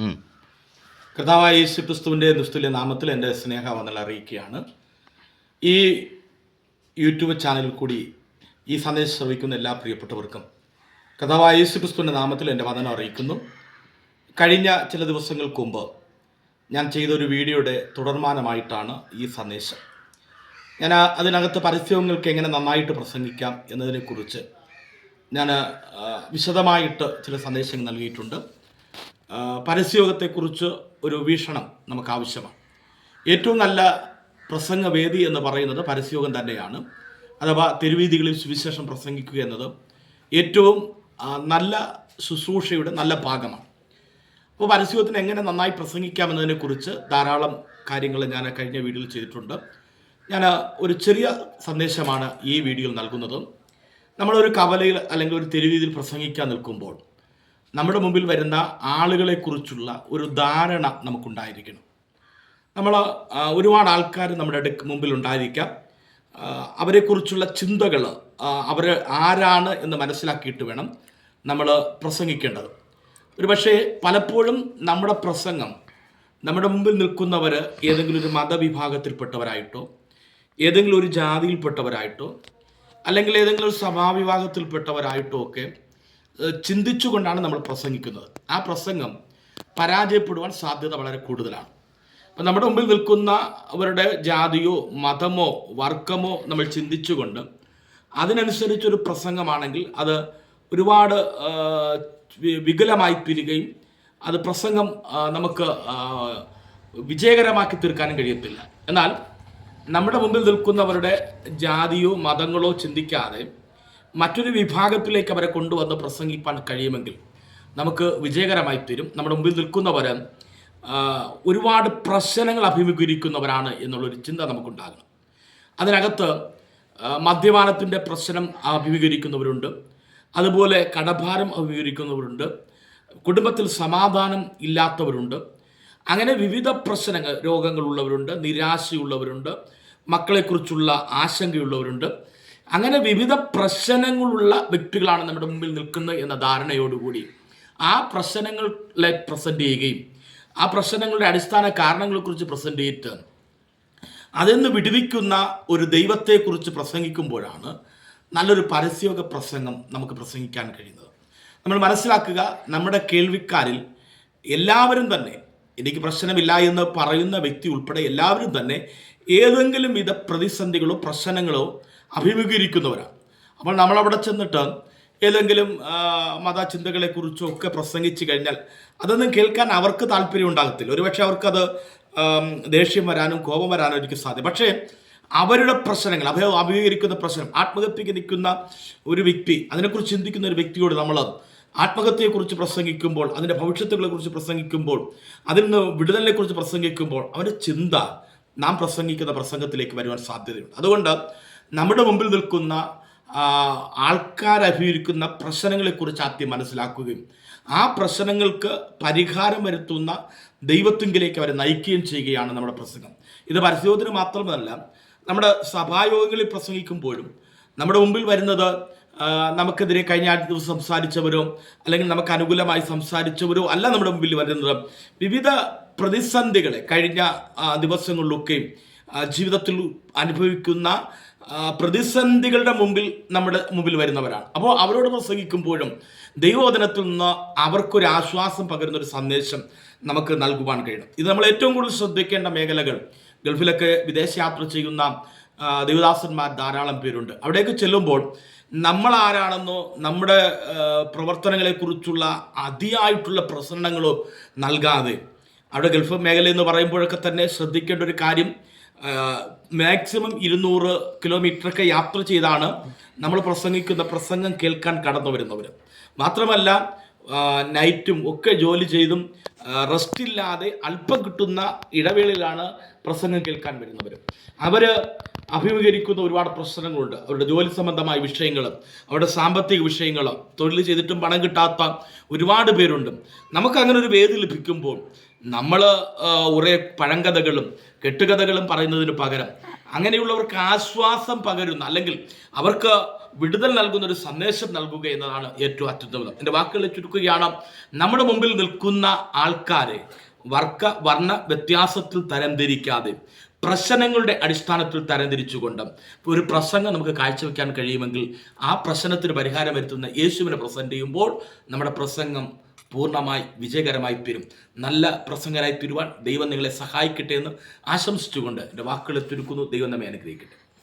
ഉം. കർത്താവായ യേശു ക്രിസ്തുവിൻ്റെ നിസ്തുല്യ നാമത്തിൽ എൻ്റെ സ്നേഹവന്ദനങ്ങൾ അറിയിക്കുകയാണ്. ഈ യൂട്യൂബ് ചാനലിൽ കൂടി ഈ സന്ദേശം ശ്രവിക്കുന്ന എല്ലാ പ്രിയപ്പെട്ടവർക്കും കർത്താവായ യേശു ക്രിസ്തുവിൻ്റെ നാമത്തിൽ എൻ്റെ വന്ദനം അറിയിക്കുന്നു. കഴിഞ്ഞ ചില ദിവസങ്ങൾക്ക് മുമ്പ് ഞാൻ ചെയ്തൊരു വീഡിയോയുടെ തുടർമാനമായിട്ടാണ് ഈ സന്ദേശം. ഞാൻ അതിനകത്ത് പരസ്യങ്ങൾക്ക് എങ്ങനെ നന്നായിട്ട് പ്രസംഗിക്കാം എന്നതിനെക്കുറിച്ച് ഞാൻ വിശദമായിട്ട് ചില സന്ദേശങ്ങൾ നൽകിയിട്ടുണ്ട്. പരസ്യയോഗത്തെക്കുറിച്ച് ഒരു വീക്ഷണം നമുക്ക് ആവശ്യമാണ്. ഏറ്റവും നല്ല പ്രസംഗവേദി എന്ന് പറയുന്നത് പരസ്യയോഗം തന്നെയാണ്. അഥവാ തെരുവീതികളിൽ സുവിശേഷം പ്രസംഗിക്കുക എന്നത് ഏറ്റവും നല്ല ശുശ്രൂഷയുടെ നല്ല ഭാഗമാണ്. അപ്പോൾ പരസ്യയോഗത്തിന് എങ്ങനെ നന്നായി പ്രസംഗിക്കാമെന്നതിനെക്കുറിച്ച് ധാരാളം കാര്യങ്ങൾ ഞാൻ കഴിഞ്ഞ വീഡിയോയിൽ ചെയ്തിട്ടുണ്ട്. ഞാൻ ഒരു ചെറിയ സന്ദേശമാണ് ഈ വീഡിയോയിൽ നൽകുന്നത്. നമ്മളൊരു കവലയിൽ അല്ലെങ്കിൽ ഒരു തെരുവീതിയിൽ പ്രസംഗിക്കാൻ നിൽക്കുമ്പോൾ നമ്മുടെ മുമ്പിൽ വരുന്ന ആളുകളെക്കുറിച്ചുള്ള ഒരു ധാരണ നമുക്കുണ്ടായിരിക്കണം. നമ്മൾ ഒരുപാട് ആൾക്കാർ നമ്മുടെ മുമ്പിൽ ഉണ്ടായിരിക്കാം. അവരെക്കുറിച്ചുള്ള ചിന്തകൾ അവർ ആരാണ് എന്ന് മനസ്സിലാക്കിയിട്ട് വേണം നമ്മൾ പ്രസംഗിക്കേണ്ടത്. ഒരു പക്ഷേ പലപ്പോഴും നമ്മുടെ പ്രസംഗം നമ്മുടെ മുമ്പിൽ നിൽക്കുന്നവർ ഏതെങ്കിലും ഒരു മതവിഭാഗത്തിൽപ്പെട്ടവരായിട്ടോ ഏതെങ്കിലും ഒരു ജാതിയിൽപ്പെട്ടവരായിട്ടോ അല്ലെങ്കിൽ ഏതെങ്കിലും ഒരു സഭാവിഭാഗത്തിൽപ്പെട്ടവരായിട്ടോ ഒക്കെ ചിന്തിച്ചുകൊണ്ടാണ് നമ്മൾ പ്രസംഗിക്കുന്നത്. ആ പ്രസംഗം പരാജയപ്പെടുവാൻ സാധ്യത വളരെ കൂടുതലാണ്. അപ്പം നമ്മുടെ മുമ്പിൽ നിൽക്കുന്ന അവരുടെ ജാതിയോ മതമോ വർഗമോ നമ്മൾ ചിന്തിച്ചുകൊണ്ട് അതിനനുസരിച്ചൊരു പ്രസംഗമാണെങ്കിൽ അത് ഒരുപാട് വികലമായി തീരുകയും അത് പ്രസംഗം നമുക്ക് വിജയകരമാക്കി തീർക്കാനും കഴിയത്തില്ല. എന്നാൽ നമ്മുടെ മുമ്പിൽ നിൽക്കുന്നവരുടെ ജാതിയോ മതങ്ങളോ ചിന്തിക്കാതെ മറ്റൊരു വിഭാഗത്തിലേക്ക് അവരെ കൊണ്ടുവന്ന് പ്രസംഗിപ്പാൻ കഴിയുമെങ്കിൽ നമുക്ക് വിജയകരമായി തീരും. നമ്മുടെ മുമ്പിൽ നിൽക്കുന്നവർ ഒരുപാട് പ്രശ്നങ്ങൾ അഭിമുഖീകരിക്കുന്നവരാണ് എന്നുള്ളൊരു ചിന്ത നമുക്കുണ്ടാകണം. അതിനകത്ത് മദ്യപാനത്തിൻ്റെ പ്രശ്നം അഭിമുഖീകരിക്കുന്നവരുണ്ട്, അതുപോലെ കടഭാരം അഭിമുഖീകരിക്കുന്നവരുണ്ട്, കുടുംബത്തിൽ സമാധാനം ഇല്ലാത്തവരുണ്ട്. അങ്ങനെ വിവിധ പ്രശ്നങ്ങൾ, രോഗങ്ങളുള്ളവരുണ്ട്, നിരാശയുള്ളവരുണ്ട്, മക്കളെക്കുറിച്ചുള്ള ആശങ്കയുള്ളവരുണ്ട്. അങ്ങനെ വിവിധ പ്രശ്നങ്ങളുള്ള വ്യക്തികളാണ് നമ്മുടെ മുമ്പിൽ നിൽക്കുന്നത് എന്ന ധാരണയോടുകൂടി ആ പ്രശ്നങ്ങളെ പ്രസൻറ്റ് ചെയ്യുകയും ആ പ്രശ്നങ്ങളുടെ അടിസ്ഥാന കാരണങ്ങളെക്കുറിച്ച് പ്രസൻറ്റ് ചെയ്തിട്ട് അതിൽ നിന്ന് വിടുവിക്കുന്ന ഒരു ദൈവത്തെക്കുറിച്ച് പ്രസംഗിക്കുമ്പോഴാണ് നല്ലൊരു പരസ്യയോഗ പ്രസംഗം നമുക്ക് പ്രസംഗിക്കാൻ കഴിയുന്നത്. നമ്മൾ മനസ്സിലാക്കുക, നമ്മുടെ കേൾവിക്കാരിൽ എല്ലാവരും തന്നെ, എനിക്ക് പ്രശ്നമില്ല എന്ന് പറയുന്ന വ്യക്തി ഉൾപ്പെടെ എല്ലാവരും തന്നെ ഏതെങ്കിലും വിധ പ്രതിസന്ധികളോ പ്രശ്നങ്ങളോ അഭിമുഖീകരിക്കുന്നവരാണ്. അപ്പോൾ നമ്മളവിടെ ചെന്നിട്ട് ഏതെങ്കിലും മതചിന്തകളെക്കുറിച്ചോ ഒക്കെ പ്രസംഗിച്ചു കഴിഞ്ഞാൽ അതൊന്നും കേൾക്കാൻ അവർക്ക് താല്പര്യം ഉണ്ടാകത്തില്ല. ഒരുപക്ഷെ അവർക്കത് ദേഷ്യം വരാനും കോപം വരാനും എനിക്ക് സാധ്യത. പക്ഷേ അവരുടെ പ്രശ്നങ്ങൾ, അഭിമുഖീകരിക്കുന്ന പ്രശ്നം, ആത്മഹത്യക്ക് നിൽക്കുന്ന ഒരു വ്യക്തി, അതിനെക്കുറിച്ച് ചിന്തിക്കുന്ന ഒരു വ്യക്തിയോട് നമ്മൾ ആത്മഹത്യയെക്കുറിച്ച് പ്രസംഗിക്കുമ്പോൾ, അതിൻ്റെ ഭവിഷ്യത്തുകളെക്കുറിച്ച് പ്രസംഗിക്കുമ്പോൾ, അതിൽ നിന്ന് വിടുതലിനെക്കുറിച്ച് പ്രസംഗിക്കുമ്പോൾ അവരുടെ ചിന്ത നാം പ്രസംഗിക്കുന്ന പ്രസംഗത്തിലേക്ക് വരുവാൻ സാധ്യതയുണ്ട്. അതുകൊണ്ട് നമ്മുടെ മുമ്പിൽ നിൽക്കുന്ന ആൾക്കാരഭിമുഖീകരിക്കുന്ന പ്രശ്നങ്ങളെക്കുറിച്ച് ആദ്യം മനസ്സിലാക്കുകയും ആ പ്രശ്നങ്ങൾക്ക് പരിഹാരം വരുത്തുന്ന ദൈവത്തിങ്കിലേക്ക് അവരെ നയിക്കുകയും ചെയ്യുകയാണ് നമ്മുടെ പ്രസംഗം. ഇത് പരസ്യത്തിന് മാത്രമല്ല, നമ്മുടെ സഭായോഗങ്ങളിൽ പ്രസംഗിക്കുമ്പോഴും നമ്മുടെ മുമ്പിൽ വരുന്നത് നമുക്കെതിരെ കഴിഞ്ഞ ദിവസം സംസാരിച്ചവരോ അല്ലെങ്കിൽ നമുക്ക് അനുകൂലമായി സംസാരിച്ചവരോ അല്ല. നമ്മുടെ മുമ്പിൽ വരുന്നത് വിവിധ പ്രതിസന്ധികളെ കഴിഞ്ഞ ദിവസങ്ങളിലൊക്കെ ജീവിതത്തിൽ അനുഭവിക്കുന്ന പ്രതിസന്ധികളുടെ നമ്മുടെ മുമ്പിൽ വരുന്നവരാണ്. അപ്പോൾ അവരോട് പ്രസംഗിക്കുമ്പോഴും ദൈവവചനത്തിൽ നിന്ന് അവർക്കൊരു ആശ്വാസം പകരുന്നൊരു സന്ദേശം നമുക്ക് നൽകുവാൻ കഴിയണം. ഇത് നമ്മൾ ഏറ്റവും കൂടുതൽ ശ്രദ്ധിക്കേണ്ട മേഖലകൾ. ഗൾഫിലൊക്കെ വിദേശയാത്ര ചെയ്യുന്ന ദേവദാസന്മാർ ധാരാളം പേരുണ്ട്. അവിടേക്ക് ചെല്ലുമ്പോൾ നമ്മൾ ആരാണെന്നോ നമ്മുടെ പ്രവർത്തനങ്ങളെക്കുറിച്ചുള്ള അതിയായിട്ടുള്ള പ്രസംഗങ്ങളോ നൽകാതെ, അവിടെ ഗൾഫ് മേഖല എന്ന് പറയുമ്പോഴൊക്കെ തന്നെ ശ്രദ്ധിക്കേണ്ട ഒരു കാര്യം, മാക്സിമം 200 കിലോമീറ്ററൊക്കെ യാത്ര ചെയ്താണ് നമ്മൾ പ്രസംഗിക്കുന്ന പ്രസംഗം കേൾക്കാൻ കടന്നു വരുന്നവർ. മാത്രമല്ല നൈറ്റും ഒക്കെ ജോലി ചെയ്തും റെസ്റ്റില്ലാതെ അല്പം കിട്ടുന്ന ഇടവേളയിലാണ് പ്രസംഗം കേൾക്കാൻ വരുന്നവർ. അവർ അഭിമുഖീകരിക്കുന്ന ഒരുപാട് പ്രശ്നങ്ങളുണ്ട്. അവരുടെ ജോലി സംബന്ധമായ വിഷയങ്ങൾ, അവരുടെ സാമ്പത്തിക വിഷയങ്ങൾ, തൊഴിൽ ചെയ്തിട്ടും പണം കിട്ടാത്ത ഒരുപാട് പേരുണ്ട്. നമുക്കങ്ങനെ ഒരു വേദി ലഭിക്കുമ്പോൾ നമ്മൾ കുറേ പഴങ്കഥകളും കെട്ടുകഥകളും പറയുന്നതിന് പകരം അങ്ങനെയുള്ളവർക്ക് ആശ്വാസം പകരുന്ന, അല്ലെങ്കിൽ അവർക്ക് വിടുതൽ നൽകുന്ന ഒരു സന്ദേശം നൽകുക എന്നതാണ് ഏറ്റവും അത്യുത്തമം. എൻ്റെ വാക്കുകളെ ചുരുക്കുകയാണ്, നമ്മുടെ മുമ്പിൽ നിൽക്കുന്ന ആൾക്കാരെ വർണ്ണ വ്യത്യാസത്തിൽ തരംതിരിക്കാതെ പ്രശ്നങ്ങളുടെ അടിസ്ഥാനത്തിൽ തരംതിരിച്ചുകൊണ്ട് ഒരു പ്രസംഗം നമുക്ക് കാഴ്ചവെക്കാൻ കഴിയുമെങ്കിൽ ആ പ്രശ്നത്തിന് പരിഹാരം വരുത്തുന്ന യേശുവിനെ പ്രസന്റ് ചെയ്യുമ്പോൾ നമ്മുടെ പ്രസംഗം പൂർണ്ണമായി വിജയകരമായി തീരും. നല്ല പ്രസംഗരായി തീരുവാൻ ദൈവം നിങ്ങളെ സഹായിക്കട്ടെ എന്ന് ആശംസിച്ചുകൊണ്ട് എൻ്റെ വാക്കുകളെ ചുരുക്കുന്നു. ദൈവം നമ്മെ അനുഗ്രഹിക്കട്ടെ.